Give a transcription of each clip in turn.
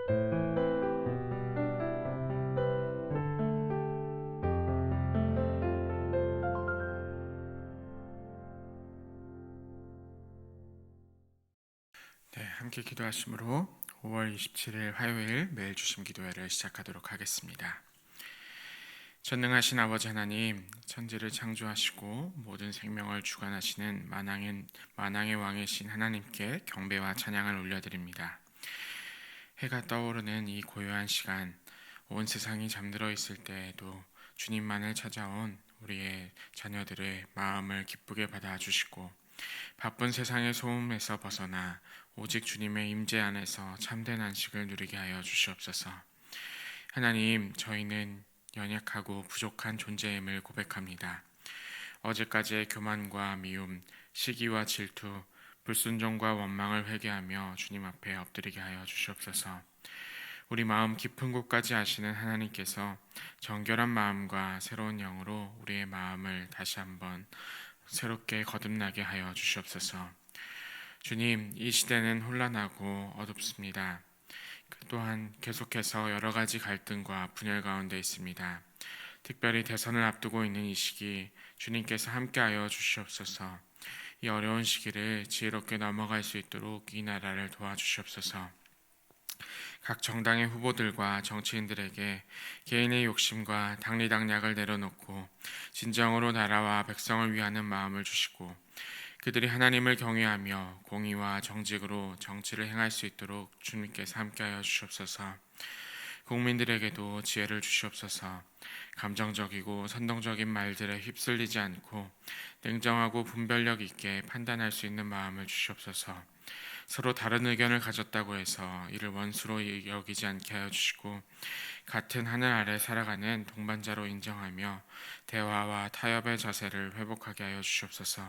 네, 함께 기도하심으로 5월 27일 화요일 매일 주심 기도회를 시작하도록 하겠습니다. 전능하신 아버지 하나님, 천지를 창조하시고 모든 생명을 주관하시는 만왕의 왕이신 하나님께 경배와 찬양을 올려드립니다. 해가 떠오르는 이 고요한 시간, 온 세상이 잠들어 있을 때에도 주님만을 찾아온 우리의 자녀들의 마음을 기쁘게 받아주시고 바쁜 세상의 소음에서 벗어나 오직 주님의 임재 안에서 참된 안식을 누리게 하여 주시옵소서. 하나님, 저희는 연약하고 부족한 존재임을 고백합니다. 어제까지의 교만과 미움, 시기와 질투, 불순종과 원망을 회개하며 주님 앞에 엎드리게 하여 주시옵소서. 우리 마음 깊은 곳까지 아시는 하나님께서 정결한 마음과 새로운 영으로 우리의 마음을 다시 한번 새롭게 거듭나게 하여 주시옵소서. 주님, 이 시대는 혼란하고 어둡습니다. 또한 계속해서 여러 가지 갈등과 분열 가운데 있습니다. 특별히 대선을 앞두고 있는 이 시기 주님께서 함께하여 주시옵소서. 이 어려운 시기를 지혜롭게 넘어갈 수 있도록 이 나라를 도와주시옵소서. 각 정당의 후보들과 정치인들에게 개인의 욕심과 당리당략을 내려놓고 진정으로 나라와 백성을 위하는 마음을 주시고 그들이 하나님을 경외하며 공의와 정직으로 정치를 행할 수 있도록 주님께서 함께하여 주시옵소서. 국민들에게도 지혜를 주시옵소서. 감정적이고 선동적인 말들에 휩쓸리지 않고 냉정하고 분별력 있게 판단할 수 있는 마음을 주시옵소서. 서로 다른 의견을 가졌다고 해서 이를 원수로 여기지 않게 하여 주시고 같은 하늘 아래 살아가는 동반자로 인정하며 대화와 타협의 자세를 회복하게 하여 주시옵소서.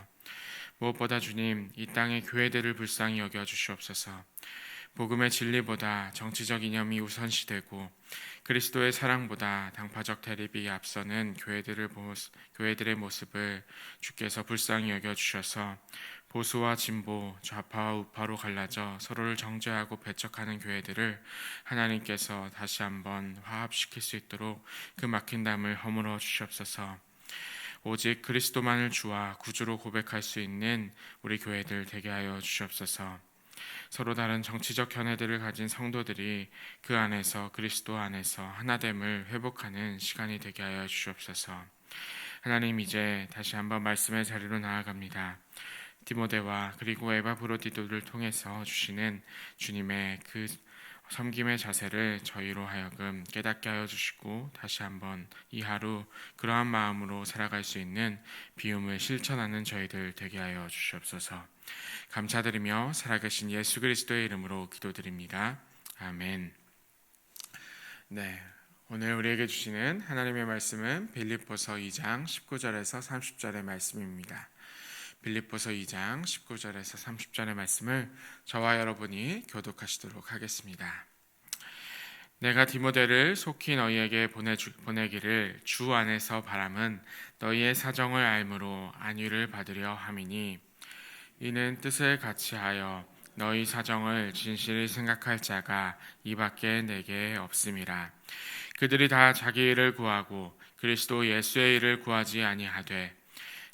무엇보다 주님, 이 땅의 교회들을 불쌍히 여겨 주시옵소서. 복음의 진리보다 정치적 이념이 우선시되고 그리스도의 사랑보다 당파적 대립이 앞서는 교회들의 모습을 주께서 불쌍히 여겨 주셔서 보수와 진보, 좌파와 우파로 갈라져 서로를 정죄하고 배척하는 교회들을 하나님께서 다시 한번 화합시킬 수 있도록 그 막힌 담을 허물어 주시옵소서. 오직 그리스도만을 주와 구주로 고백할 수 있는 우리 교회들 되게 하여 주시옵소서. 서로 다른 정치적 견해들을 가진 성도들이 그 안에서 그리스도 안에서 하나됨을 회복하는 시간이 되게 하여 주시옵소서. 하나님, 이제 다시 한번 말씀의 자리로 나아갑니다. 디모데와 그리고 에바브로디도를 통해서 주시는 주님의 그 섬김의 자세를 저희로 하여금 깨닫게 하여 주시고 다시 한번 이 하루 그러한 마음으로 살아갈 수 있는 비움을 실천하는 저희들 되게 하여 주시옵소서. 감사드리며 살아계신 예수 그리스도의 이름으로 기도드립니다. 아멘. 네, 오늘 우리에게 주시는 하나님의 말씀은 빌립보서 2장 19절에서 30절의 말씀입니다. 빌립보서 2장 19절에서 30절의 말씀을 저와 여러분이 교독하시도록 하겠습니다. 내가 디모데를 속히 너희에게 보내기를 주 안에서 바람은 너희의 사정을 알므로 안위를 받으려 함이니 이는 뜻을 같이하여 너희 사정을 진실히 생각할 자가 이밖에 내게 없음이라. 그들이 다 자기 일을 구하고 그리스도 예수의 일을 구하지 아니하되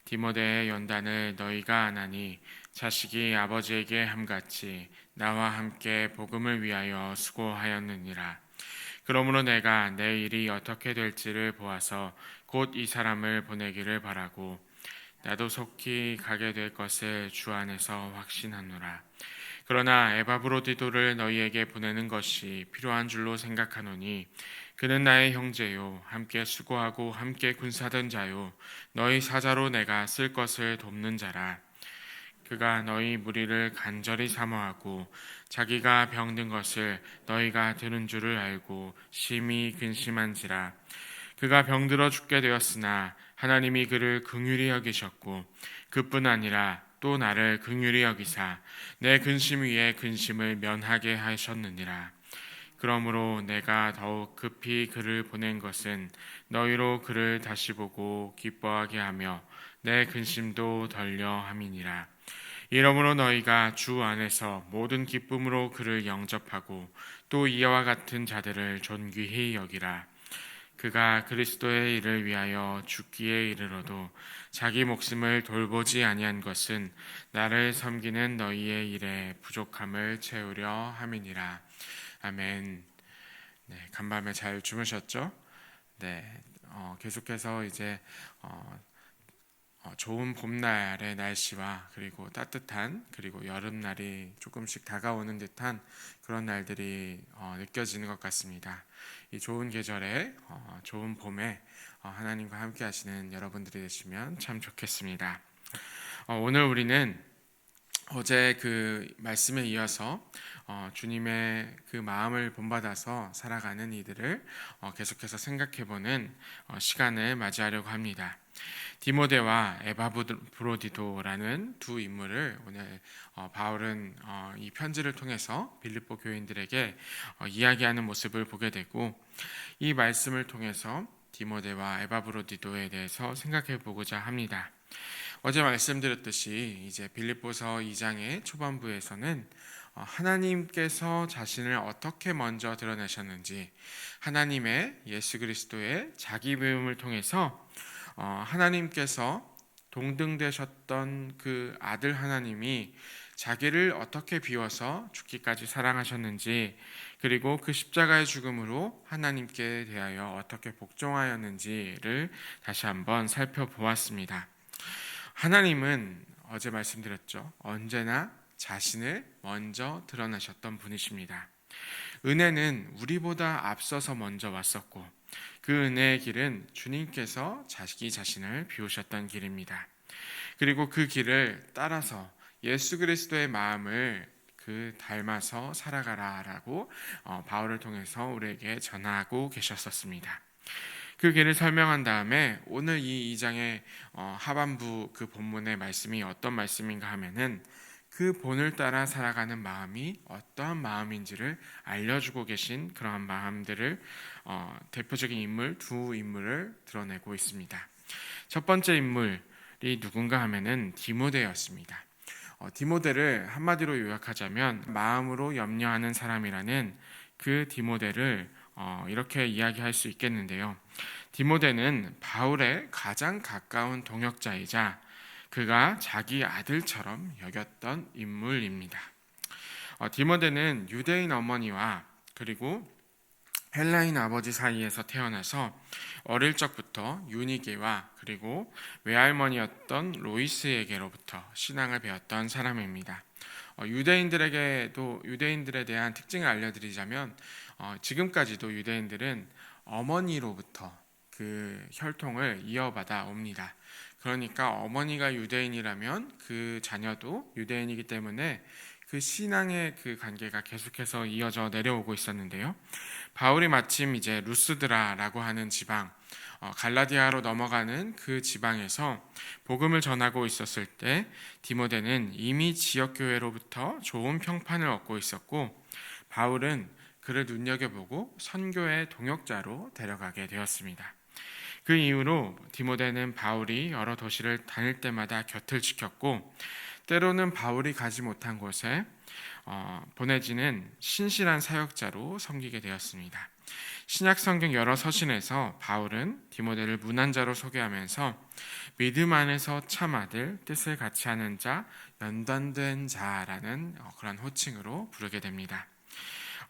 디모데의 연단을 너희가 안하니 자식이 아버지에게 함같이 나와 함께 복음을 위하여 수고하였느니라. 그러므로 내가 내 일이 어떻게 될지를 보아서 곧 이 사람을 보내기를 바라고 나도 속히 가게 될 것을 주 안에서 확신하노라. 그러나 에바브로디도를 너희에게 보내는 것이 필요한 줄로 생각하노니 그는 나의 형제요 함께 수고하고 함께 군사된 자요 너희 사자로 내가 쓸 것을 돕는 자라. 그가 너희 무리를 간절히 사모하고 자기가 병든 것을 너희가 들은 줄을 알고 심히 근심한지라. 그가 병들어 죽게 되었으나 하나님이 그를 긍휼히 여기셨고 그뿐 아니라 또 나를 긍휼히 여기사 내 근심 위에 근심을 면하게 하셨느니라. 그러므로 내가 더욱 급히 그를 보낸 것은 너희로 그를 다시 보고 기뻐하게 하며 내 근심도 덜려 함이니라. 이러므로 너희가 주 안에서 모든 기쁨으로 그를 영접하고 또 이와 같은 자들을 존귀히 여기라. 그가 그리스도의 일을 위하여 죽기에 이르러도 자기 목숨을 돌보지 아니한 것은 나를 섬기는 너희의 일에 부족함을 채우려 함이니라. 아멘. 네, 간밤에 잘 주무셨죠? 네, 계속해서 이제 좋은 봄날의 날씨와 그리고 따뜻한 그리고 여름날이 조금씩 다가오는 듯한 그런 날들이 느껴지는 것 같습니다. 이 좋은 계절에 좋은 봄에 하나님과 함께 하시는 여러분들이 되시면 참 좋겠습니다. 오늘 우리는 어제 그 말씀에 이어서 주님의 그 마음을 본받아서 살아가는 이들을 계속해서 생각해보는 시간을 맞이하려고 합니다. 디모데와 에바브로디도라는 두 인물을 오늘 바울은 이 편지를 통해서 빌립보 교인들에게 이야기하는 모습을 보게 되고, 이 말씀을 통해서 디모데와 에바브로디도에 대해서 생각해 보고자 합니다. 어제 말씀드렸듯이 이제 빌립보서 2장의 초반부에서는 하나님께서 자신을 어떻게 먼저 드러내셨는지, 하나님의 예수 그리스도의 자기 비움을 통해서 하나님께서 동등되셨던 그 아들 하나님이 자기를 어떻게 비워서 죽기까지 사랑하셨는지, 그리고 그 십자가의 죽음으로 하나님께 대하여 어떻게 복종하였는지를 다시 한번 살펴보았습니다. 하나님은 어제 말씀드렸죠. 언제나 자신을 먼저 드러내셨던 분이십니다. 은혜는 우리보다 앞서서 먼저 왔었고, 그 은혜의 길은 주님께서 자기 자신을 비우셨던 길입니다. 그리고 그 길을 따라서 예수 그리스도의 마음을 닮아서 살아가라라고 바울을 통해서 우리에게 전하고 계셨었습니다. 그 길을 설명한 다음에 오늘 이 2장의 하반부 그 본문의 말씀이 어떤 말씀인가 하면은 그 본을 따라 살아가는 마음이 어떠한 마음인지를 알려주고 계신 그러한 마음들을 대표적인 인물 두 인물을 드러내고 있습니다. 첫 번째 인물이 누군가 하면은 디모데였습니다. 디모데를 한마디로 요약하자면 마음으로 염려하는 사람이라는 그 디모데를 이렇게 이야기할 수 있겠는데요. 디모데는 바울의 가장 가까운 동역자이자 그가 자기 아들처럼 여겼던 인물입니다. 디모데는 유대인 어머니와 그리고 헬라인 아버지 사이에서 태어나서 어릴 적부터 유니게와 그리고 외할머니였던 로이스에게로부터 신앙을 배웠던 사람입니다. 유대인들에 대한 특징을 알려드리자면 지금까지도 유대인들은 어머니로부터 그 혈통을 이어받아 옵니다. 그러니까 어머니가 유대인이라면 그 자녀도 유대인이기 때문에 그 신앙의 그 관계가 계속해서 이어져 내려오고 있었는데요. 바울이 마침 이제 루스드라라고 하는 지방, 갈라디아로 넘어가는 그 지방에서 복음을 전하고 있었을 때 디모데는 이미 지역교회로부터 좋은 평판을 얻고 있었고, 바울은 그를 눈여겨보고 선교의 동역자로 데려가게 되었습니다. 그 이후로 디모데는 바울이 여러 도시를 다닐 때마다 곁을 지켰고, 때로는 바울이 가지 못한 곳에 보내지는 신실한 사역자로 섬기게 되었습니다. 신약 성경 여러 서신에서 바울은 디모데를 문안자로 소개하면서 믿음 안에서 참 아들, 뜻을 같이 하는 자, 연단된 자라는 그런 호칭으로 부르게 됩니다.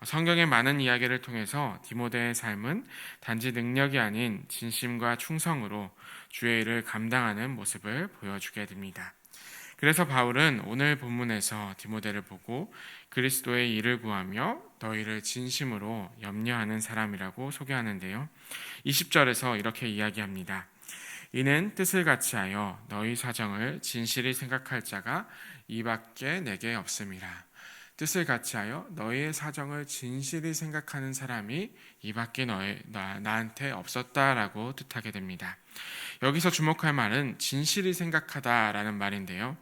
성경의 많은 이야기를 통해서 디모데의 삶은 단지 능력이 아닌 진심과 충성으로 주의 일을 감당하는 모습을 보여주게 됩니다. 그래서 바울은 오늘 본문에서 디모데를 보고 그리스도의 일을 구하며 너희를 진심으로 염려하는 사람이라고 소개하는데요. 20절에서 이렇게 이야기합니다. 이는 뜻을 같이 하여 너희 사정을 진실히 생각할 자가 이밖에 내게 없음이라. 뜻을 같이 하여 너희의 사정을 진실히 생각하는 사람이 이밖에 나한테 없었다라고 뜻하게 됩니다. 여기서 주목할 말은 진실이 생각하다라는 말인데요.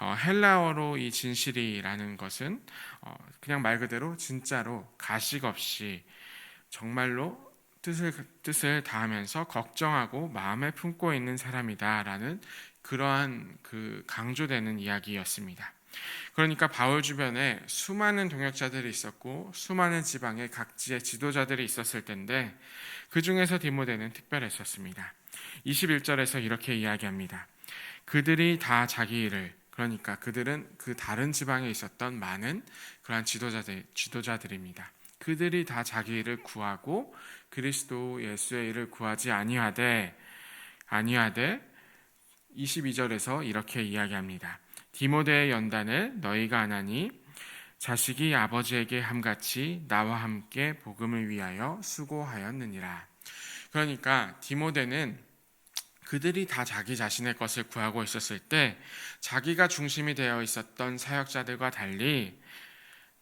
헬라어로 이 진실이라는 것은 그냥 말 그대로 진짜로 가식 없이 정말로 뜻을 다하면서 걱정하고 마음에 품고 있는 사람이다라는 그러한 강조되는 이야기였습니다. 그러니까 바울 주변에 수많은 동역자들이 있었고 수많은 지방의 각지의 지도자들이 있었을 텐데 그 중에서 디모데는 특별했었습니다. 21절에서 이렇게 이야기합니다. 그들이 다 자기 일을, 그러니까 그들은 그 다른 지방에 있었던 많은 그러한 지도자들입니다. 그들이 다 자기 일을 구하고 그리스도 예수의 일을 구하지 아니하되 22절에서 이렇게 이야기합니다. 디모데의 연단을 너희가 아나니 자식이 아버지에게 함같이 나와 함께 복음을 위하여 수고하였느니라. 그러니까 디모데는 그들이 다 자기 자신의 것을 구하고 있었을 때 자기가 중심이 되어 있었던 사역자들과 달리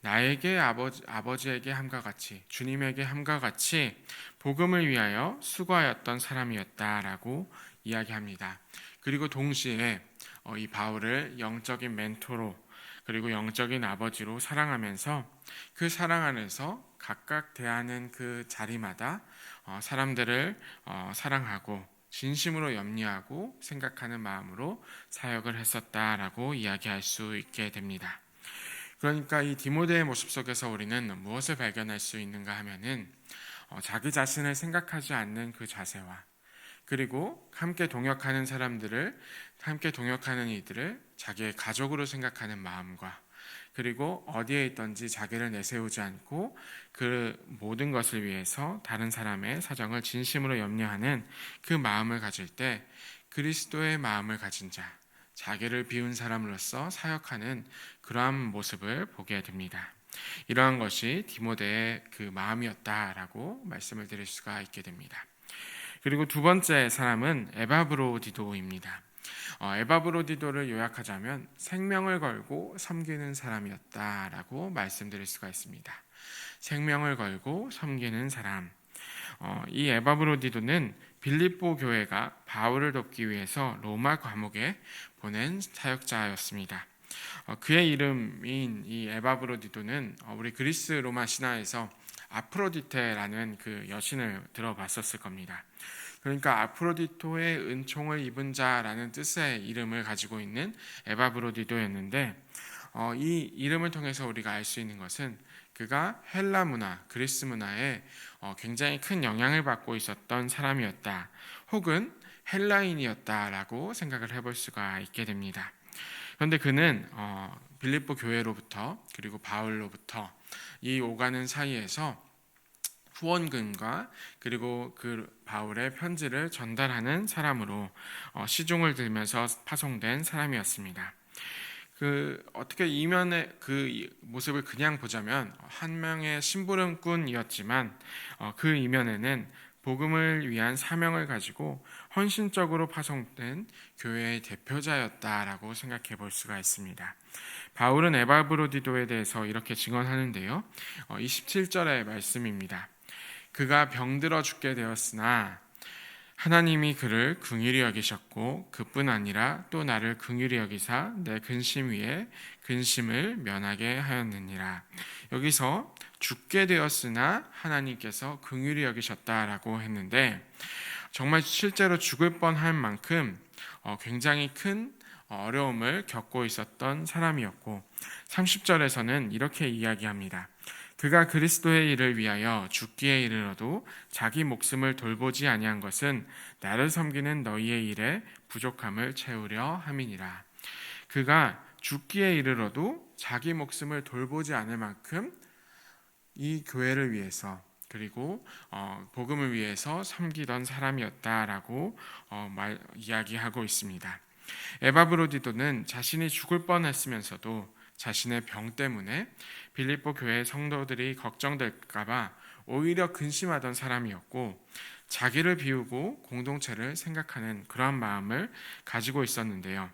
나에게 아버지에게 함과 같이 주님에게 함과 같이 복음을 위하여 수고하였던 사람이었다라고 이야기합니다. 그리고 동시에 이 바울을 영적인 멘토로 그리고 영적인 아버지로 사랑하면서 그 사랑 안에서 각각 대하는 그 자리마다 사람들을 사랑하고 진심으로 염려하고 생각하는 마음으로 사역을 했었다라고 이야기할 수 있게 됩니다. 그러니까 이 디모데의 모습 속에서 우리는 무엇을 발견할 수 있는가 하면은 자기 자신을 생각하지 않는 그 자세와 그리고 함께 동역하는 이들을 자기의 가족으로 생각하는 마음과 그리고 어디에 있든지 자기를 내세우지 않고 그 모든 것을 위해서 다른 사람의 사정을 진심으로 염려하는 그 마음을 가질 때 그리스도의 마음을 가진 자, 자기를 비운 사람으로서 사역하는 그러한 모습을 보게 됩니다. 이러한 것이 디모데의 그 마음이었다라고 말씀을 드릴 수가 있게 됩니다. 그리고 두 번째 사람은 에바브로디도입니다. 에바브로디도를 요약하자면 생명을 걸고 섬기는 사람이었다라고 말씀드릴 수가 있습니다. 생명을 걸고 섬기는 사람. 이 에바브로디도는 빌립보 교회가 바울을 돕기 위해서 로마 감옥에 보낸 사역자였습니다. 그의 이름인 이 에바브로디도는 우리 그리스 로마 신화에서 아프로디테라는 그 여신을 들어봤었을 겁니다. 그러니까 아프로디토의 은총을 입은 자라는 뜻의 이름을 가지고 있는 에바브로디도였는데 이 이름을 통해서 우리가 알 수 있는 것은 그가 헬라 문화, 그리스 문화에 굉장히 큰 영향을 받고 있었던 사람이었다. 혹은 헬라인이었다라고 생각을 해볼 수가 있게 됩니다. 그런데 그는 빌립보 교회로부터 그리고 바울로부터 이 오가는 사이에서 후원금과 그리고 그 바울의 편지를 전달하는 사람으로 시중을 들면서 파송된 사람이었습니다. 어떻게 이면의 그 모습을 그냥 보자면 한 명의 심부름꾼이었지만 그 이면에는 복음을 위한 사명을 가지고 헌신적으로 파송된 교회의 대표자였다라고 생각해 볼 수가 있습니다. 바울은 에바브로디도에 대해서 이렇게 증언하는데요. 27절의 말씀입니다. 그가 병들어 죽게 되었으나 하나님이 그를 긍휼히 여기셨고 그뿐 아니라 또 나를 긍휼히 여기사 내 근심 위에 근심을 면하게 하였느니라. 여기서 죽게 되었으나 하나님께서 긍휼히 여기셨다라고 했는데 정말 실제로 죽을 뻔할 만큼 굉장히 큰 어려움을 겪고 있었던 사람이었고 30절에서는 이렇게 이야기합니다. 그가 그리스도의 일을 위하여 죽기에 이르러도 자기 목숨을 돌보지 아니한 것은 나를 섬기는 너희의 일에 부족함을 채우려 함이니라. 그가 죽기에 이르러도 자기 목숨을 돌보지 않을 만큼 이 교회를 위해서 그리고 복음을 위해서 섬기던 사람이었다라고 이야기하고 있습니다. 에바브로디도는 자신이 죽을 뻔했으면서도 자신의 병 때문에 빌립보 교회 성도들이 걱정될까봐 오히려 근심하던 사람이었고 자기를 비우고 공동체를 생각하는 그러한 마음을 가지고 있었는데요.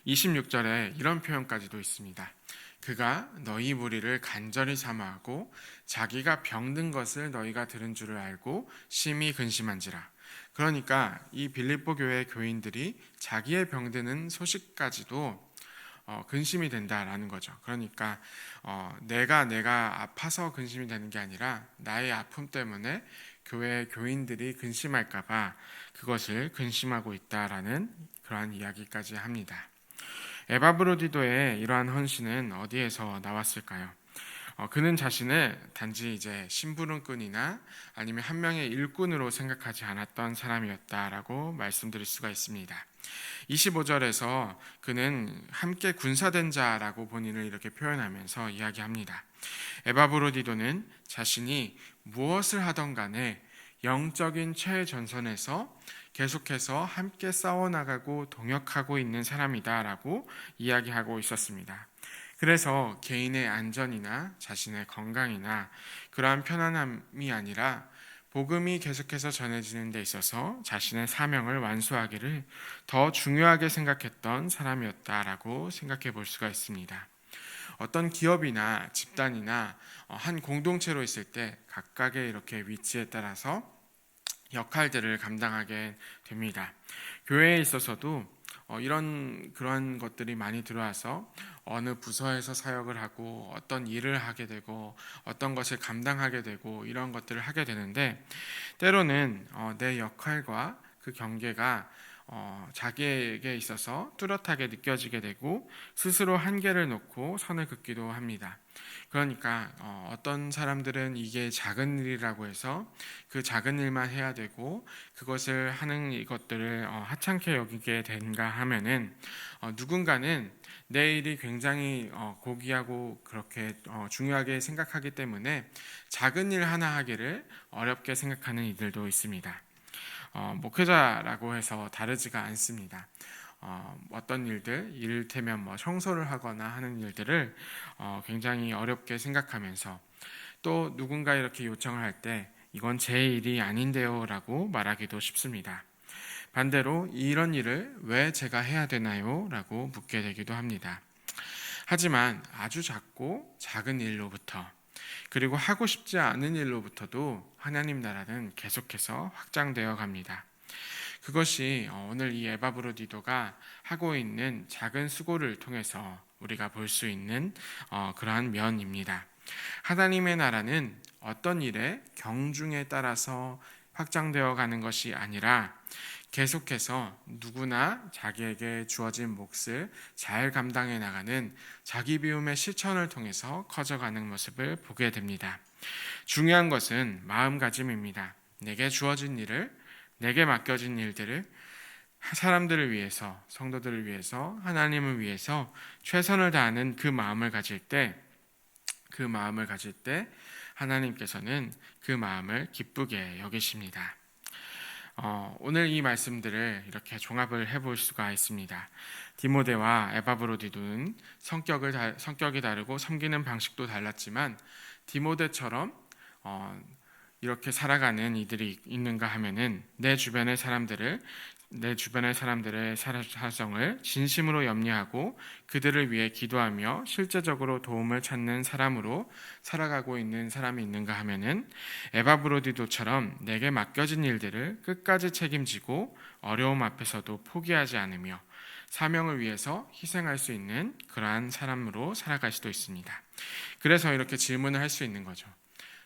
26절에 이런 표현까지도 있습니다. 그가 너희 무리를 간절히 사모하고 자기가 병든 것을 너희가 들은 줄을 알고 심히 근심한지라. 그러니까 이 빌립보 교회 교인들이 자기의 병드는 소식까지도 근심이 된다라는 거죠. 그러니까 내가 아파서 근심이 되는 게 아니라 나의 아픔 때문에 교회 교인들이 근심할까봐 그것을 근심하고 있다라는 그러한 이야기까지 합니다. 에바브로디도의 이러한 헌신은 어디에서 나왔을까요? 그는 자신을 단지 이제 심부름꾼이나 아니면 한 명의 일꾼으로 생각하지 않았던 사람이었다라고 말씀드릴 수가 있습니다. 25절에서 그는 함께 군사된 자라고 본인을 이렇게 표현하면서 이야기합니다. 에바브로디도는 자신이 무엇을 하던 간에 영적인 최전선에서 계속해서 함께 싸워나가고 동역하고 있는 사람이다라고 이야기하고 있었습니다. 그래서 개인의 안전이나 자신의 건강이나 그러한 편안함이 아니라 복음이 계속해서 전해지는 데 있어서 자신의 사명을 완수하기를 더 중요하게 생각했던 사람이었다라고 생각해 볼 수가 있습니다. 어떤 기업이나 집단이나 한 공동체로 있을 때 각각의 이렇게 위치에 따라서 역할들을 감당하게 됩니다. 교회에 있어서도 그러한 것들이 많이 들어와서 어느 부서에서 사역을 하고 어떤 일을 하게 되고 어떤 것을 감당하게 되고 이런 것들을 하게 되는데 때로는 내 역할과 그 경계가 자기에게 있어서 뚜렷하게 느껴지게 되고 스스로 한계를 놓고 선을 긋기도 합니다. 그러니까 어떤 사람들은 이게 작은 일이라고 해서 그 작은 일만 해야 되고 그것을 하는 이것들을 하찮게 여기게 된가 하면은 누군가는 내 일이 굉장히 고귀하고 그렇게 중요하게 생각하기 때문에 작은 일 하나 하기를 어렵게 생각하는 이들도 있습니다. 목회자라고 해서 다르지가 않습니다. 어떤 일들, 이를테면 청소를 하거나 하는 일들을 굉장히 어렵게 생각하면서 또 누군가 이렇게 요청을 할 때 이건 제 일이 아닌데요 라고 말하기도 쉽습니다. 반대로 이런 일을 왜 제가 해야 되나요? 라고 묻게 되기도 합니다. 하지만 아주 작고 작은 일로부터 그리고 하고 싶지 않은 일로부터도 하나님 나라는 계속해서 확장되어 갑니다. 그것이 오늘 이 에바브로디도가 하고 있는 작은 수고를 통해서 우리가 볼 수 있는 그러한 면입니다. 하나님의 나라는 어떤 일의 경중에 따라서 확장되어 가는 것이 아니라 계속해서 누구나 자기에게 주어진 몫을 잘 감당해 나가는 자기 비움의 실천을 통해서 커져가는 모습을 보게 됩니다. 중요한 것은 마음가짐입니다. 내게 주어진 일을, 내게 맡겨진 일들을 사람들을 위해서, 성도들을 위해서, 하나님을 위해서 최선을 다하는 그 마음을 가질 때 하나님께서는 그 마음을 기쁘게 여기십니다. 오늘 이 말씀들을 이렇게 종합을 해볼 수가 있습니다. 디모데와 에바브로디도는 성격이 다르고 섬기는 방식도 달랐지만 디모데처럼 이렇게 살아가는 이들이 있는가 하면은 내 주변의 사람들의 사정을 진심으로 염려하고 그들을 위해 기도하며 실제적으로 도움을 찾는 사람으로 살아가고 있는 사람이 있는가 하면은 에바브로디도처럼 내게 맡겨진 일들을 끝까지 책임지고 어려움 앞에서도 포기하지 않으며 사명을 위해서 희생할 수 있는 그러한 사람으로 살아갈 수도 있습니다. 그래서 이렇게 질문을 할 수 있는 거죠.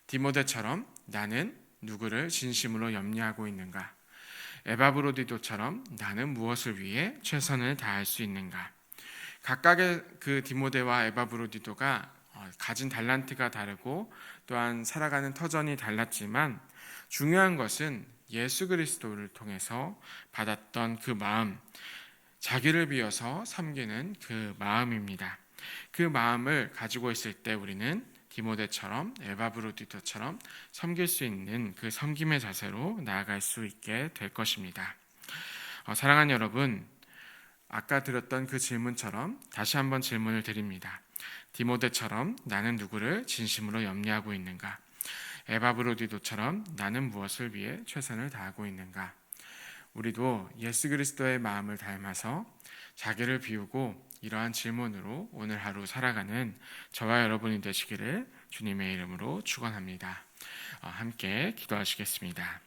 디모데처럼 나는 누구를 진심으로 염려하고 있는가? 에바브로디도처럼 나는 무엇을 위해 최선을 다할 수 있는가? 각각의 그 디모데와 에바브로디도가 가진 달란트가 다르고 또한 살아가는 터전이 달랐지만 중요한 것은 예수 그리스도를 통해서 받았던 그 마음, 자기를 비워서 섬기는 그 마음입니다. 그 마음을 가지고 있을 때 우리는 디모데처럼 에바브로디도처럼 섬길 수 있는 그 섬김의 자세로 나아갈 수 있게 될 것입니다. 사랑하는 여러분, 아까 들었던 그 질문처럼 다시 한번 질문을 드립니다. 디모데처럼 나는 누구를 진심으로 염려하고 있는가? 에바브로디도처럼 나는 무엇을 위해 최선을 다하고 있는가? 우리도 예수 그리스도의 마음을 닮아서 자기를 비우고 이러한 질문으로 오늘 하루 살아가는 저와 여러분이 되시기를 주님의 이름으로 축원합니다. 함께 기도하시겠습니다.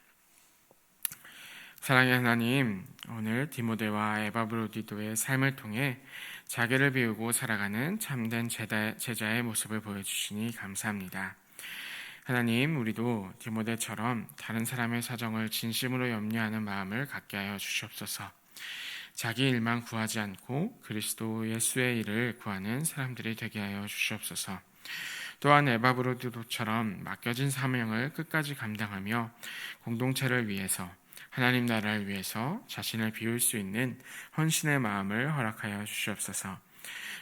사랑의 하나님, 오늘 디모데와 에바브로디도의 삶을 통해 자기를 비우고 살아가는 참된 제자의 모습을 보여주시니 감사합니다. 하나님, 우리도 디모데처럼 다른 사람의 사정을 진심으로 염려하는 마음을 갖게 하여 주시옵소서. 자기 일만 구하지 않고 그리스도 예수의 일을 구하는 사람들이 되게 하여 주시옵소서. 또한 에바브로드도처럼 맡겨진 사명을 끝까지 감당하며 공동체를 위해서, 하나님 나라를 위해서 자신을 비울 수 있는 헌신의 마음을 허락하여 주시옵소서.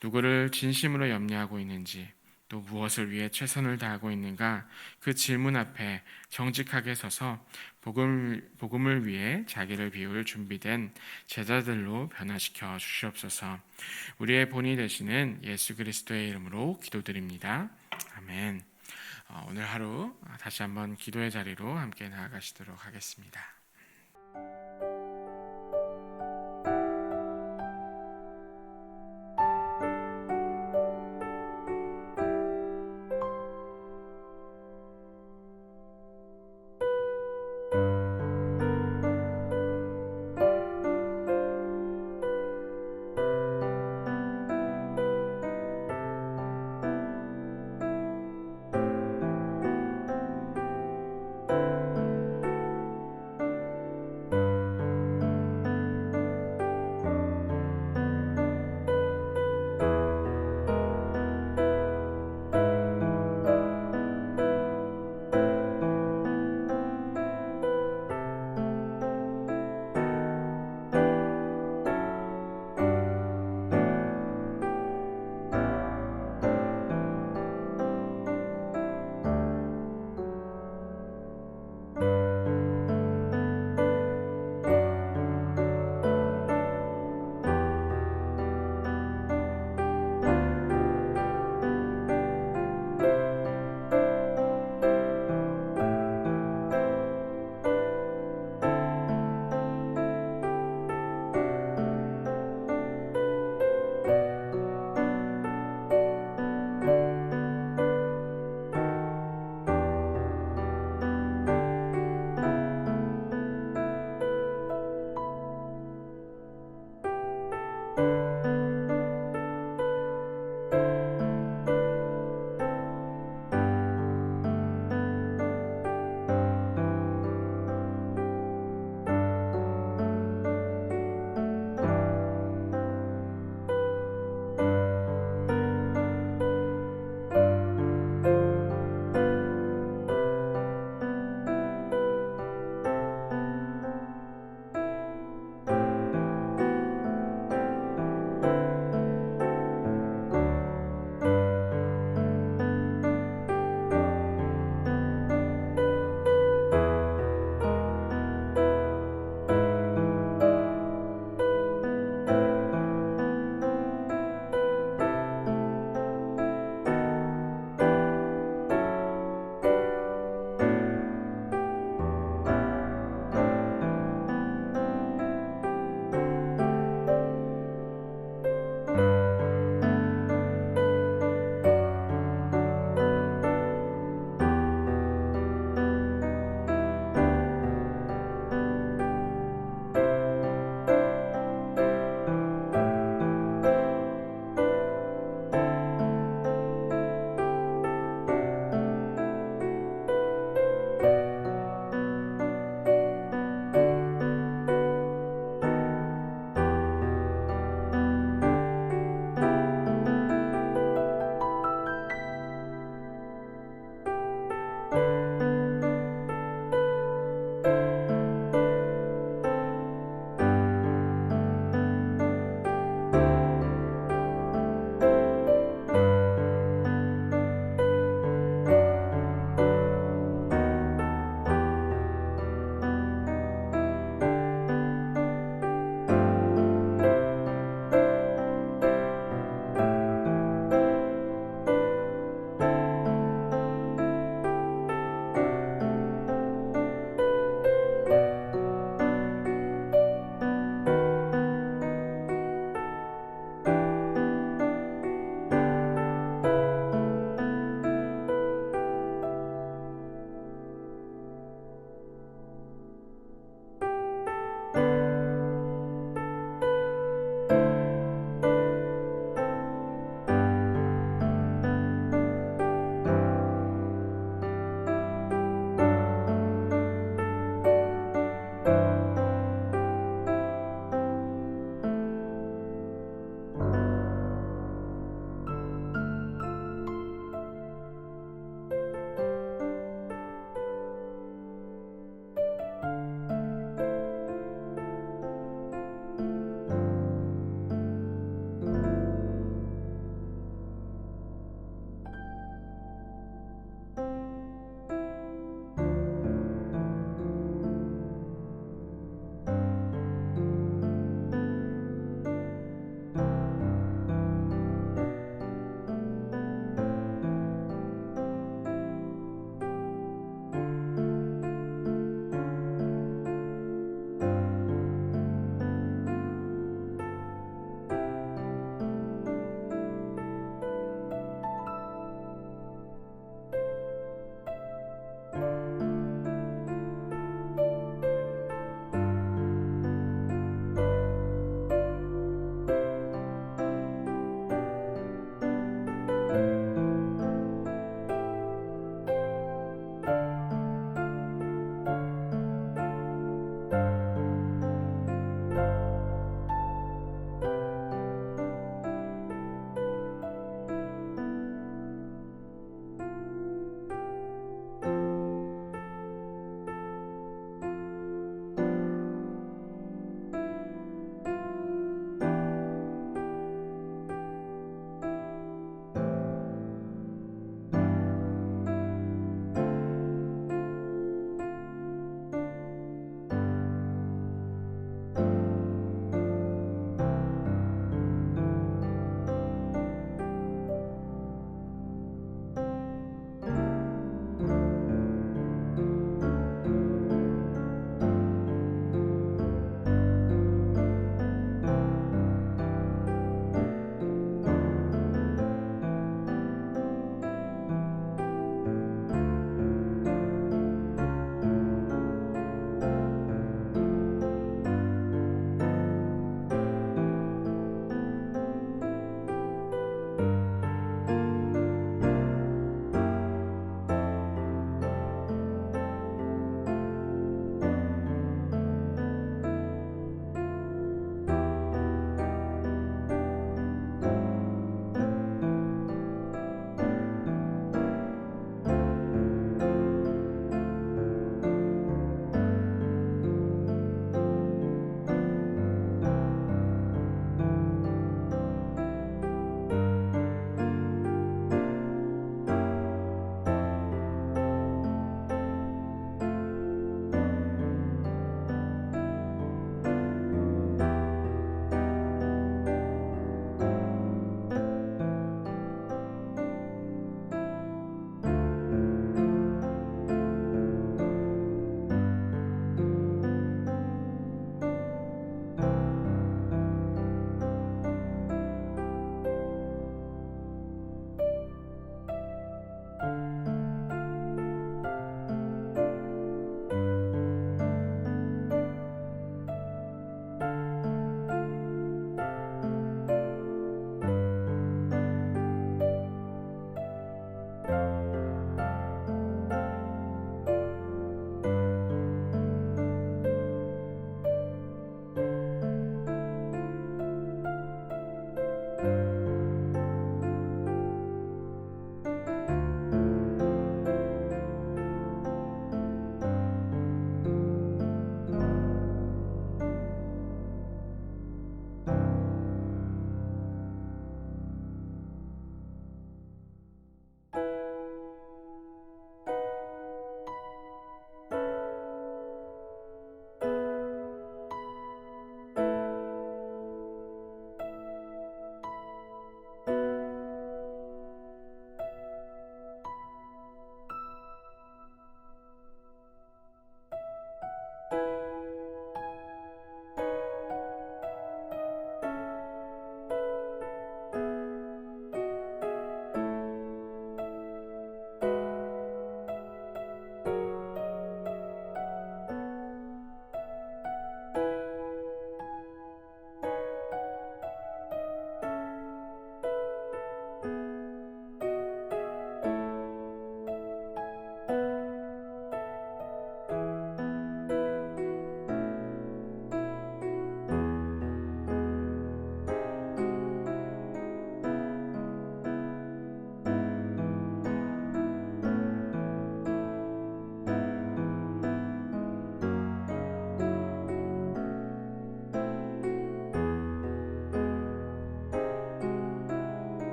누구를 진심으로 염려하고 있는지, 또 무엇을 위해 최선을 다하고 있는가, 그 질문 앞에 정직하게 서서 복음을 위해 자기를 비울 준비된 제자들로 변화시켜 주시옵소서. 우리의 본이 되시는 예수 그리스도의 이름으로 기도드립니다. 아멘. 오늘 하루 다시 한번 기도의 자리로 함께 나아가시도록 하겠습니다.